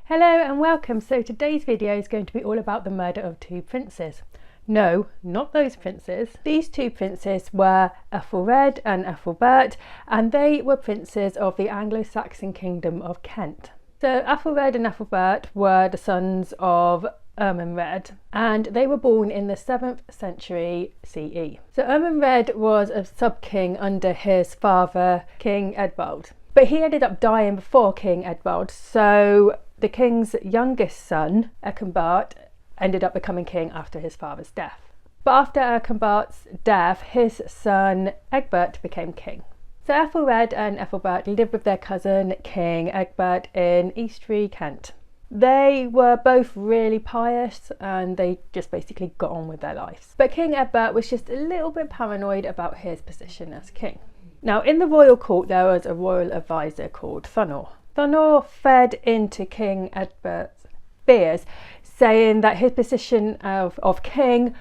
Hello and welcome. So today's video is going to be all about the murder of two princes. No, not those princes. These two princes were Ethelred and Ethelbert, and they were princes of the Anglo-Saxon kingdom of Kent. So Ethelred and Ethelbert were the sons of Ermenred, and they were born in the 7th century CE. So Ermenred was a sub-king under his father, King Edwald. But he ended up dying before King Edwald, so the king's youngest son, Ekenbert, ended up becoming king after his father's death. But after Ekenbert's death, his son Egbert became king. So Ethelred and Ethelbert lived with their cousin King Egbert in Eastry, Kent. They were both really pious and they just basically got on with their lives. But King Egbert was just a little bit paranoid about his position as king. Now, in the royal court there was a royal advisor called Thunor. Thunor fed into King Egbert's fears, saying that his position of king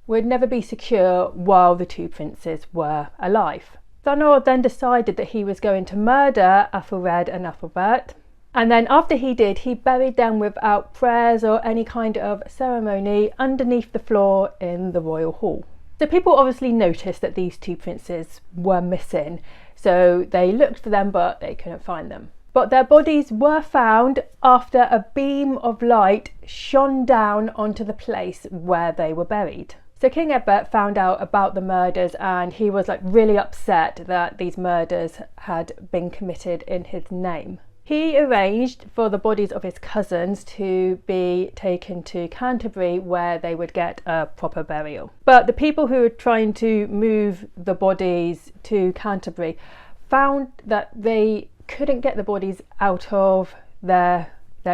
would never be secure while the two princes were alive. Thunor then decided that he was going to murder Ethelred and Ethelbert, and then after he did, he buried them without prayers or any kind of ceremony underneath the floor in the royal hall. So people obviously noticed that these two princes were missing, so they looked for them but they couldn't find them. But their bodies were found after a beam of light shone down onto the place where they were buried. So King Egbert found out about the murders and he was really upset that these murders had been committed in his name. He arranged for the bodies of his cousins to be taken to Canterbury where they would get a proper burial. But the people who were trying to move the bodies to Canterbury found that they couldn't get the bodies out of their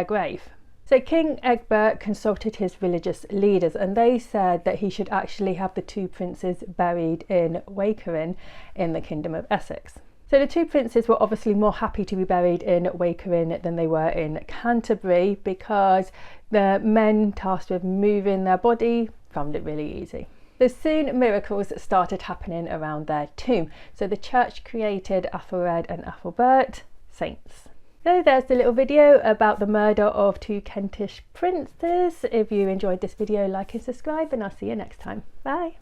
grave. So King Egbert consulted his religious leaders and they said that he should actually have the two princes buried in Wakering in the Kingdom of Essex. So the two princes were obviously more happy to be buried in Wakering than they were in Canterbury because the men tasked with moving their body found it really easy. So soon miracles started happening around their tomb. So the church created Ethelred and Ethelbert saints. So there's the little video about the murder of two Kentish princes. If you enjoyed this video, like and subscribe, and I'll see you next time. Bye.